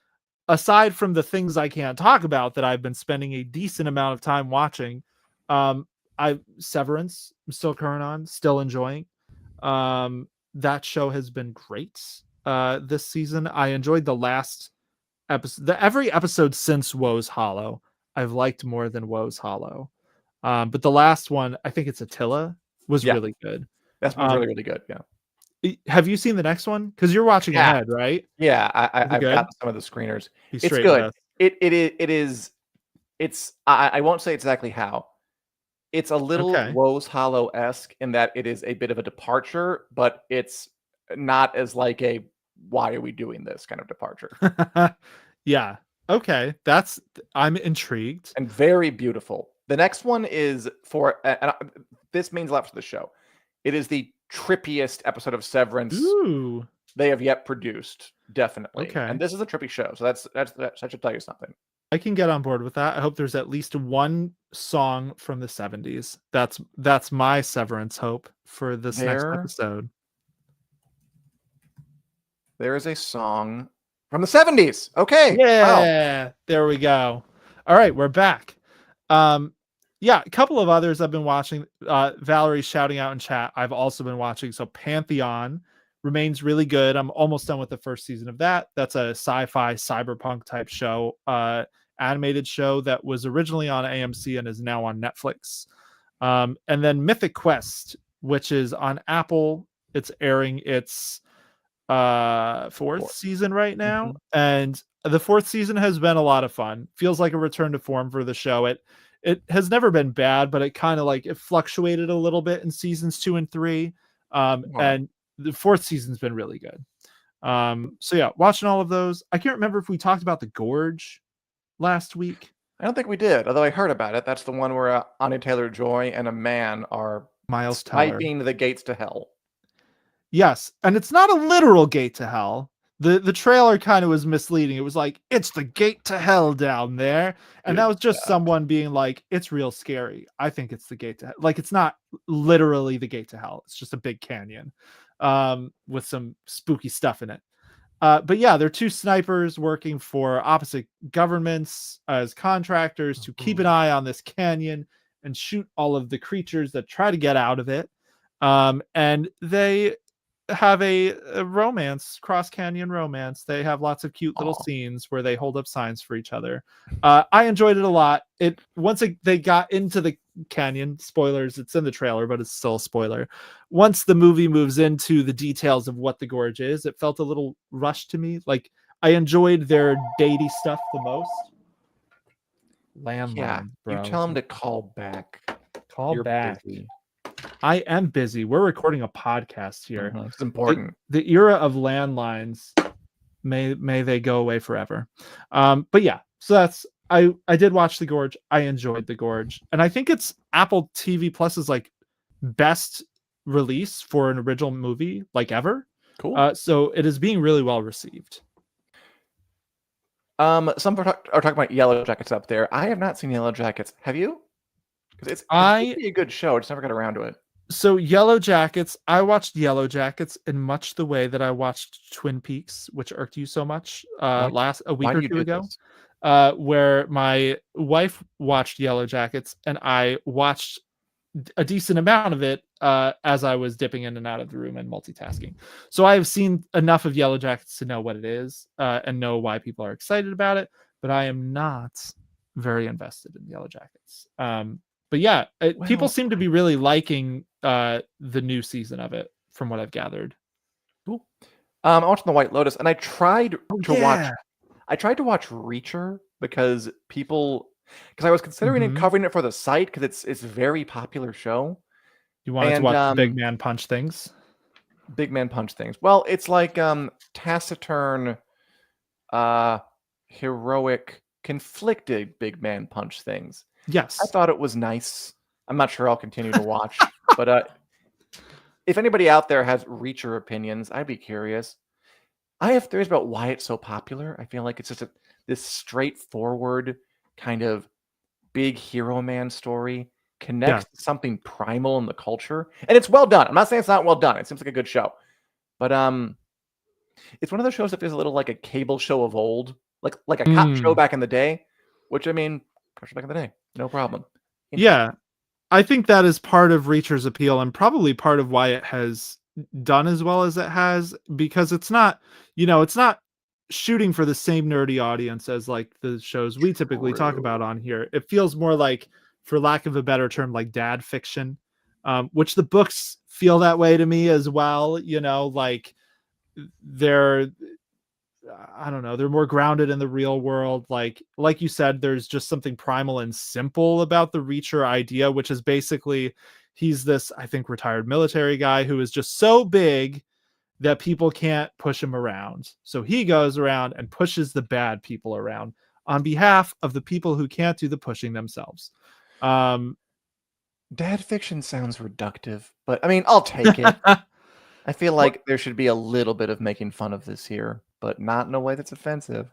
aside from the things I can't talk about that I've been spending a decent amount of time watching, Severance, I'm still current on, still enjoying. That show has been great this season. I enjoyed the last episode. Every episode since Woe's Hollow, I've liked more than Woe's Hollow. But the last one, I think it's Attila, was really good. That's been really, really good. Yeah. Have you seen the next one? Because you're watching ahead, right? Yeah, I've got some of the screeners. It's good. It is. It's. I won't say exactly how. It's a little Woe's Hollow-esque in that it is a bit of a departure, but it's not as like a why are we doing this kind of departure. Yeah. Okay. I'm intrigued. And very beautiful. The next one is this means a lot for the show. It is the trippiest episode of Severance they have yet produced, definitely. Okay. And this is a trippy show, so that should tell you something. I can get on board with that. I hope there's at least one song from the 70s. That's my Severance hope for this next episode. There is a song from the 70s. Okay. Yeah. Wow. There we go. All right, we're back. Yeah, a couple of others I've been watching. Valerie's shouting out in chat. I've also been watching. So Pantheon remains really good. I'm almost done with the first season of that. That's a sci-fi cyberpunk type show, animated show that was originally on AMC and is now on Netflix. And then Mythic Quest, which is on Apple. It's airing its fourth season right now. And the fourth season has been a lot of fun. Feels like a return to form for the show. It has never been bad, but it kind of like it fluctuated a little bit in seasons 2 and 3. And the fourth season's been really good. So yeah, watching all of those. I can't remember if we talked about The Gorge last week. I don't think we did, although I heard about it. That's the one where Anya Taylor-Joy and a man are Miles swiping the gates to hell. Yes, and it's not a literal gate to hell. The trailer kind of was misleading. It was like, it's the gate to hell down there. And that was just someone being like, it's real scary. I think it's the gate to hell. Like, it's not literally the gate to hell. It's just a big canyon with some spooky stuff in it. But yeah, they're two snipers working for opposite governments as contractors to keep an eye on this canyon and shoot all of the creatures that try to get out of it. And they have a romance, cross canyon romance. They have lots of cute little scenes where they hold up signs for each other. I enjoyed it a lot. They got into the canyon, spoilers, it's in the trailer, but it's still a spoiler. Once the movie moves into the details of what the gorge is, it felt a little rushed to me. Like, I enjoyed their datey stuff the most. Landline, bro. You tell him to call back. You're back. Busy. I am busy. We're recording a podcast here. It's important. The era of landlines, may they go away forever. But yeah, so that's I did watch The Gorge. I enjoyed The Gorge, and I think it's Apple TV Plus's like best release for an original movie like ever. Cool. So it is being really well received. Some are talking about Yellow Jackets up there. I have not seen Yellow Jackets. Have you? Because it's a good show. I just never got around to it. So Yellow Jackets, I watched Yellow Jackets in much the way that I watched Twin Peaks, which irked you so much a week or two ago, where my wife watched Yellow Jackets and I watched a decent amount of it as I was dipping in and out of the room and multitasking. So I have seen enough of Yellow Jackets to know what it is and know why people are excited about it, but I am not very invested in Yellow Jackets. But yeah, people seem to be really liking the new season of it, from what I've gathered. Cool. I watched The White Lotus, and I tried to watch. I tried to watch Reacher because I was considering covering it for the site because it's a very popular show. You wanted to watch Big Man Punch things. Big Man Punch things. Well, it's like taciturn, heroic, conflicted Big Man Punch things. Yes. I thought it was nice. I'm not sure I'll continue to watch, but if anybody out there has Reacher opinions, I'd be curious. I have theories about why it's so popular. I feel like it's just this straightforward kind of big hero man story connects to something primal in the culture, and it's well done. I'm not saying it's not well done. It seems like a good show, but it's one of those shows that feels a little like a cable show of old, like a cop show back in the day. Which, I mean, back in the day, no problem. Yeah, I think that is part of Reacher's appeal and probably part of why it has done as well as it has, because it's not shooting for the same nerdy audience as like the shows we typically talk about on here. It feels more like, for lack of a better term, like dad fiction, which the books feel that way to me as well. Like they're more grounded in the real world. Like you said, there's just something primal and simple about the Reacher idea, which is basically he's this, I think, retired military guy who is just so big that people can't push him around. So he goes around and pushes the bad people around on behalf of the people who can't do the pushing themselves. Dad fiction sounds reductive, but I mean, I'll take it. I feel like there should be a little bit of making fun of this here, but not in a way that's offensive.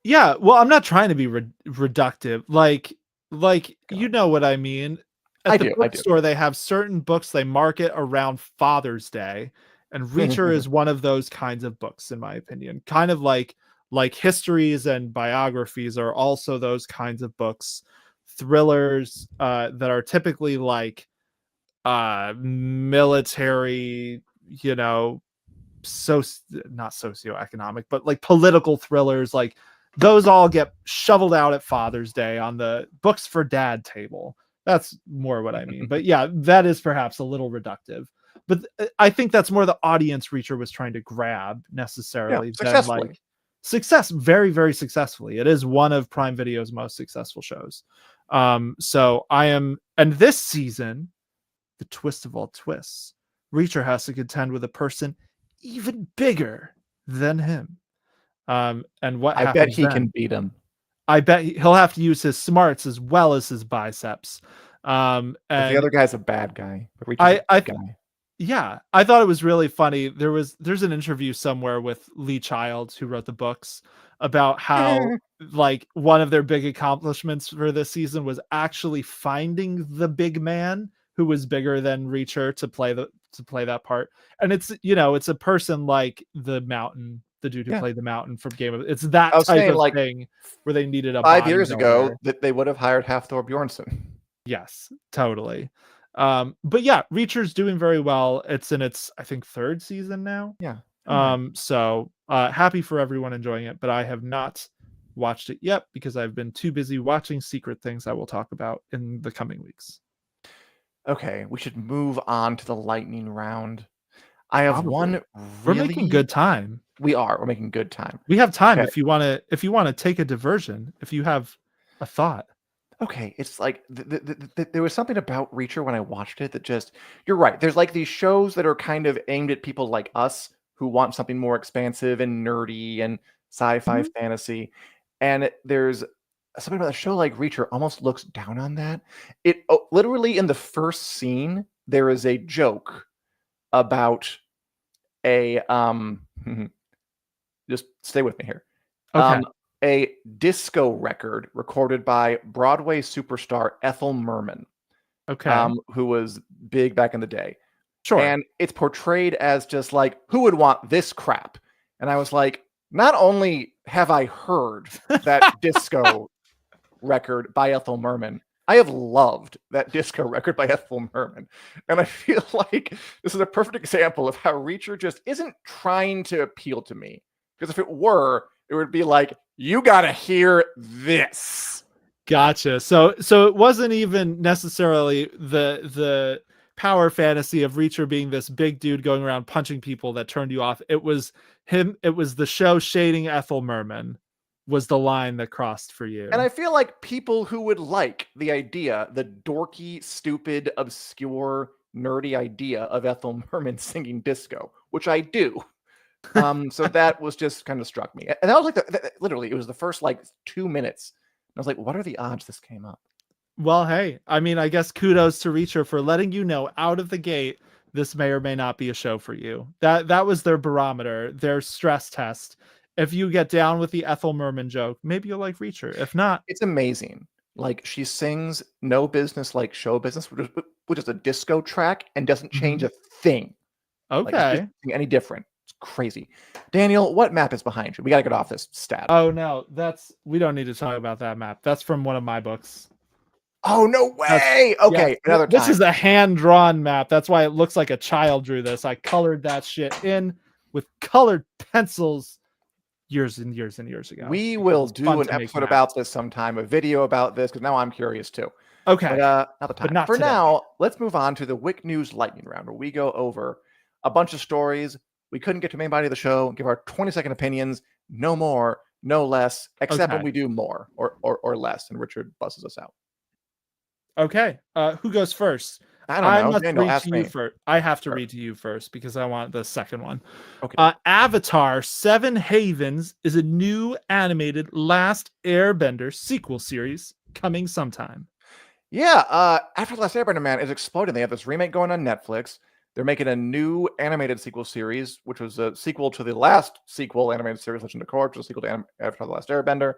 Yeah, well, I'm not trying to be reductive. Like you know what I mean. At the bookstore, they have certain books they market around Father's Day, and Reacher is one of those kinds of books, in my opinion. Kind of like histories and biographies are also those kinds of books. Thrillers that are typically like military, not socioeconomic, but like political thrillers, like those all get shoveled out at Father's Day on the books for dad table. That's more what I mean. But yeah, that is perhaps a little reductive. But I think that's more the audience Reacher was trying to grab necessarily. Successfully. Success, very, very successfully. It is one of Prime Video's most successful shows. So and this season, the twist of all twists, Reacher has to contend with a person even bigger than him. And what I bet he can beat him. I bet he'll have to use his smarts as well as his biceps. And the other guy's a bad guy. I Yeah, I thought it was really funny. There's an interview somewhere with Lee Childs, who wrote the books, about how like one of their big accomplishments for this season was actually finding the big man who was bigger than Reacher to play that part. And it's, it's a person like the Mountain, the dude who Yeah. played the Mountain from Game of It's I that was type saying, of like, thing where they needed a 5 years ago, bodybuilder. that they would have hired Hafthor Bjornsson. Yes, totally. But yeah, Reacher's doing very well. It's in its, I think, third season now. Yeah. Alright. So happy for everyone enjoying it, but I have not watched it yet because I've been too busy watching secret things I will talk about in the coming weeks. Okay, we should move on to the lightning round. I have Probably. one We're making really good time. we're making good time. We have time Okay. if you want to take a diversion, if you have a thought. Okay, it's like there was something about Reacher when I watched it that just you're right. There's like these shows that are kind of aimed at people like us who want something more expansive and nerdy and sci-fi Mhm. fantasy. And there's something about a show like Reacher almost looks down on that. Literally in the first scene, there is a joke about a just stay with me here. Okay. A disco record recorded by Broadway superstar Ethel Merman, Okay. who was big back in the day. Sure. And it's portrayed as just like, who would want this crap? And I was like, not only have I heard that disco record by Ethel Merman, I have loved that disco record by Ethel Merman. And I feel like this is a perfect example of how Reacher just isn't trying to appeal to me. Because if it were, it would be like, you gotta hear this. Gotcha. So it wasn't even necessarily the power fantasy of Reacher being this big dude going around punching people that turned you off. It was him. It was the show shading Ethel Merman was the line that crossed for And you. I feel like people who would like the idea, the dorky, stupid, obscure, nerdy idea of Ethel Merman singing disco, which I do. So that was just kind of struck me. And that was like literally, it was the first like 2 minutes. And I was like, what are the odds this came up? Well, hey, I mean, I guess kudos to Reacher for letting you know out of the gate this may or may not be a show for you. That was their barometer, their stress test. If you get down with the Ethel Merman joke, maybe you'll like Reacher. If not, It's amazing. Like she sings "No Business Like Show Business," which is a disco track and doesn't change mhm. a thing. Like it Okay. doesn't any different. It's crazy. Daniel, what map is behind you? We gotta get off this stat. Oh no, we don't need to talk about that map. That's from one of my books. Oh no That's way! Yes. Okay, another This is time. a hand-drawn map. That's why it looks like a child drew this. I colored that shit in with colored pencils years and years and years ago We because will it's do fun an to make episode maps. about this sometime, a video about this, because now I'm curious too. But Okay, not the but time. not For today. now, let's move on to the WiC News Lightning Round, where we go over a bunch of stories. We couldn't get to the main body of the show, give our 20-second opinions, no more, no less, except when Okay. we do more or less, and Richard busses us out. Okay. Who goes first? I don't I know. must Daniel, read to ask you me. first. I have to Sure. read to you first because I want the second one. Okay. Avatar Seven Havens is a new animated Last Airbender sequel series coming sometime. Yeah, after the Last Airbender, man, is exploding. They have this remake going on Netflix. They're making a new animated sequel series, which was a sequel to the last sequel animated series, Legend of Korra, which was a sequel to Avatar: The Last Airbender.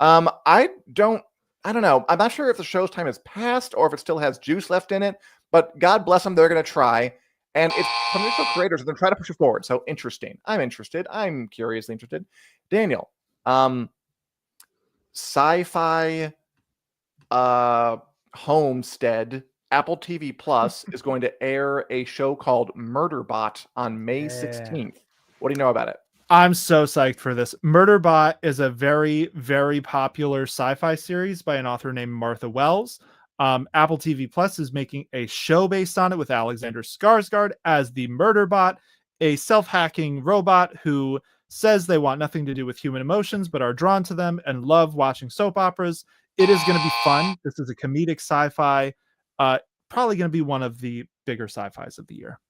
Um, I don't, I don't know. I'm not sure if the show's time has passed or if it still has juice left in it. But God bless them, they're going to try. And it's from initial creators, and they're trying to push it forward. So interesting. I'm interested. I'm curiously interested. Daniel, sci-fi uh homestead Apple TV Plus is going to air a show called Murderbot on May Yeah. 16th. What do you know about it? I'm so psyched for this. Murderbot is a very, very popular sci-fi series by an author named Martha Wells. Apple TV Plus is making a show based on it with Alexander Skarsgård as the Murderbot, a self-hacking robot who says they want nothing to do with human emotions but are drawn to them and love watching soap operas. It is going to be fun. This is a comedic sci-fi. Probably going to be one of the bigger sci-fis of the year.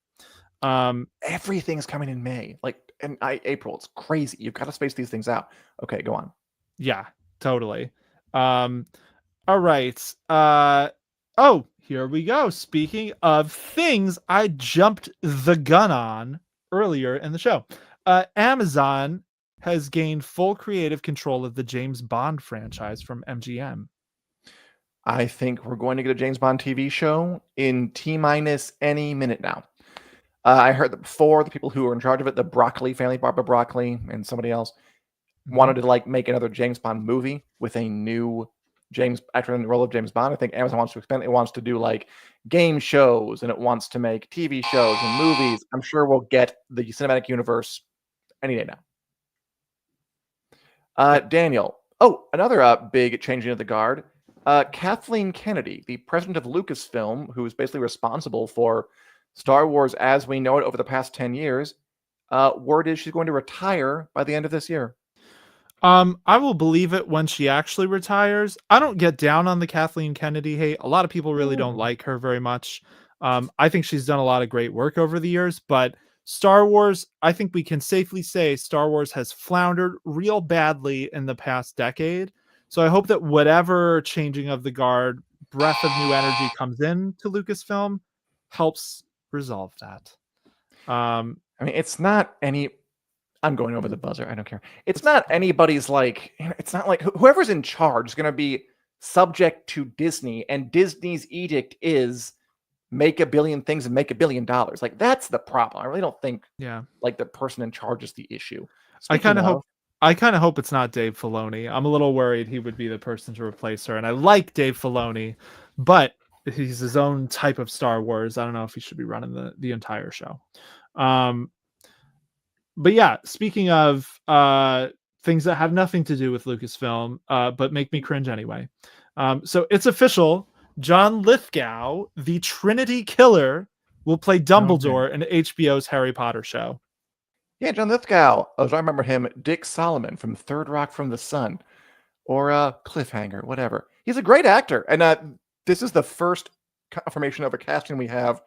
Everything's coming in May, like in April. It's crazy. You've got to space these things out. Okay, go on. Yeah, totally. All right. Oh, Here we go. Speaking of things I jumped the gun on earlier in the show, Amazon has gained full creative control of the James Bond franchise from MGM. I think we're going to get a James Bond TV show in T-minus any minute now. I heard that before the people who were in charge of it, the Broccoli family, Barbara Broccoli and somebody else, wanted to like make another James Bond movie with a new James actor in the role of James Bond. I think Amazon wants to expand. It wants to do like game shows and it wants to make TV shows and movies. I'm sure we'll get the cinematic universe any day now. Daniel. Oh, another big changing of the guard. Kathleen Kennedy, the president of Lucasfilm, who is basically responsible for Star Wars as we know it over the past 10 years, word is she's going to retire by the end of this year. I will believe it when she actually retires. I don't get down on the Kathleen Kennedy hate. A lot of people really don't like her very much. I think she's done a lot of great work over the years, but Star Wars, I think we can safely say Star Wars has floundered real badly in the past decade. So I hope that whatever changing of the guard, breath of new energy comes in to Lucasfilm helps resolve that. I mean, it's not any. I'm going over the buzzer. I don't care. It's not anybody's like. It's not like whoever's in charge is going to be subject to Disney, and Disney's edict is make a billion things and make $1 billion. Like that's the problem. I really don't think. Yeah. Like the person in charge is the issue. I kind of hope it's not Dave Filoni. I'm a little worried he would be the person to replace her. And I like Dave Filoni, but he's his own type of Star Wars. I don't know if he should be running the entire show. But yeah, speaking of things that have nothing to do with Lucasfilm, but make me cringe anyway. So it's official. John Lithgow, the Trinity Killer, will play Dumbledore in HBO's Harry Potter show. Yeah, John Lithgow. I remember him, Dick Solomon from Third Rock from the Sun, or Cliffhanger, whatever. He's a great actor, and this is the first confirmation of a casting we have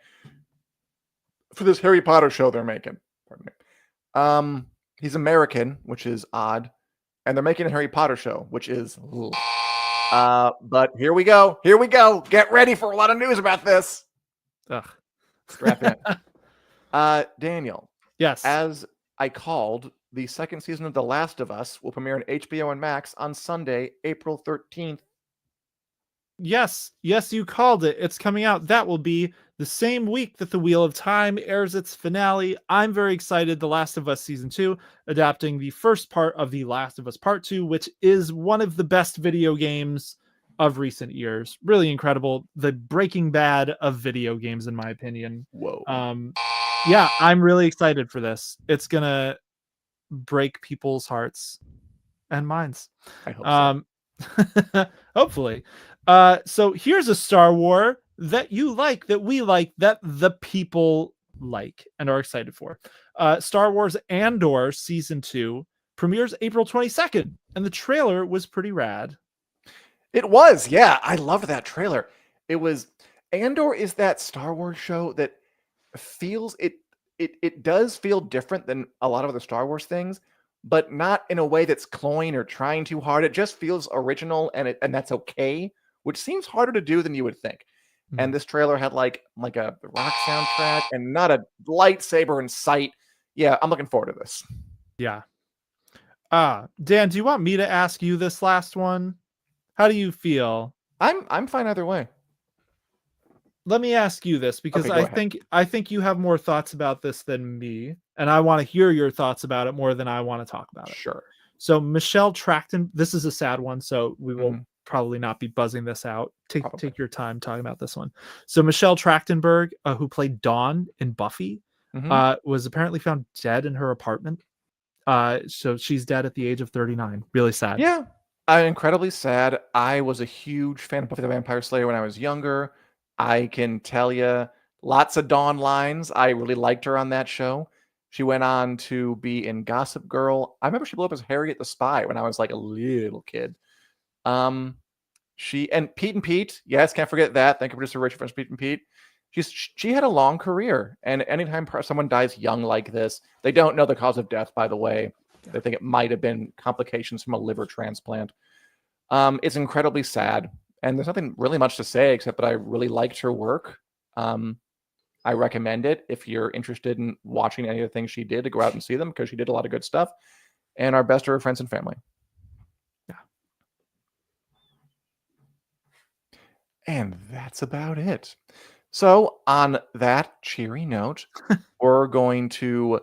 for this Harry Potter show they're making. Pardon me. He's American, which is odd, and they're making a Harry Potter show, which is. But here we go. Here we go. Get ready for a lot of news about this. Ugh. Strap in. Daniel. Yes. As I called, the second season of The Last of Us will premiere on HBO and Max on Sunday, April 13th. Yes, you called it. It's coming out. That will be the same week that The Wheel of Time airs its finale. I'm very excited. The Last of Us Season 2, adapting the first part of The Last of Us Part 2, which is one of the best video games of recent years. Really incredible. The Breaking Bad of video games, in my opinion. Whoa. Yeah, I'm really excited for this. It's going to break people's hearts and minds. I hope so. Hopefully. So here's a Star Wars that you like, that we like, that the people like and are excited for. Star Wars Andor Season 2 premieres April 22nd, and the trailer was pretty rad. It was, yeah. I loved that trailer. It was Andor is that Star Wars show that feels it does feel different than a lot of other Star Wars things, but not in a way that's cloying or trying too hard. It just feels original, and that's okay, which seems harder to do than you would think. Mm-hmm. And this trailer had like a rock soundtrack and not a lightsaber in sight. Yeah, I'm looking forward to this. Yeah. Dan, do you want me to ask you this last one? How do you feel? I'm fine either way. Let me ask you this, because I think you have more thoughts about this than me, and I want to hear your thoughts about it more than I want to talk about it. Sure. So Michelle Trachtenberg, this is a sad one, so we will probably not be buzzing this out. Take your time talking about this one. So Michelle Trachtenberg, who played Dawn in Buffy, was apparently found dead in her apartment. So she's dead at the age of 39. Really sad. Yeah, incredibly sad. I was a huge fan of Buffy the Vampire Slayer when I was younger. I can tell you lots of Dawn lines. I really liked her on that show. She went on to be in Gossip Girl. I remember she blew up as Harriet the Spy when I was like a little kid. She and Pete and Pete. Yes, can't forget that. Thank you, producer Richard, for Pete and Pete. She had a long career, and anytime someone dies young like this, they don't know the cause of death, by the way. They think it might have been complications from a liver transplant. It's incredibly sad. And there's nothing really much to say except that I really liked her work. I recommend it if you're interested in watching any of the things she did, to go out and see them, because she did a lot of good stuff. And our best to her friends and family. Yeah. And that's about it. So on that cheery note, we're going to,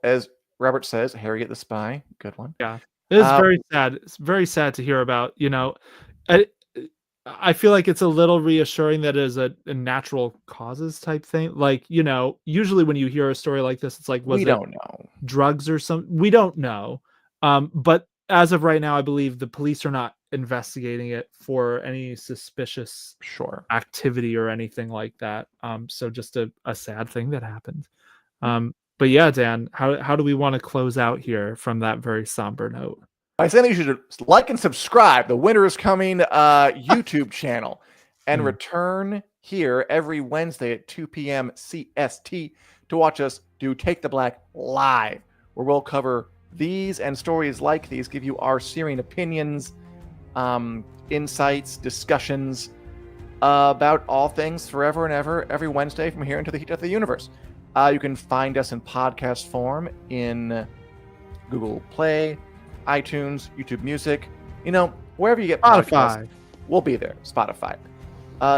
as Robert says, Harriet the Spy. Good one. Yeah. It is Uh, very sad. It's very sad to hear about, I I feel like it's a little reassuring that it is a natural causes type thing. Like, usually when you hear a story like this, it's like, was we it don't know. drugs or something? We don't know. But as of right now, I believe the police are not investigating it for any suspicious Sure. activity or anything like that. So just a sad thing that happened. But yeah, Dan, how do we want to close out here from that very somber note? I say that you should like and subscribe. The Winter is Coming YouTube channel, and return here every Wednesday at 2 p.m. CST to watch us do Take the Black live, where we'll cover these and stories like these, give you our searing opinions, insights, discussions about all things forever and ever, every Wednesday from here into the heat of the universe. You can find us in podcast form in Google Play, iTunes, YouTube Music, wherever you get podcasts, Spotify. we'll be there. Spotify.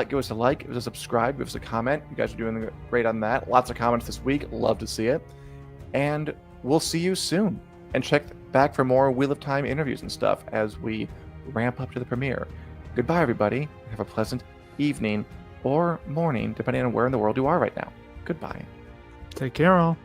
Give us a like, give us a subscribe, give us a comment. You guys are doing great on that. Lots of comments this week. Love to see it. And we'll see you soon. And check back for more Wheel of Time interviews and stuff as we ramp up to the premiere. Goodbye, everybody. Have a pleasant evening or morning, depending on where in the world you are right now. Goodbye. Take care, all.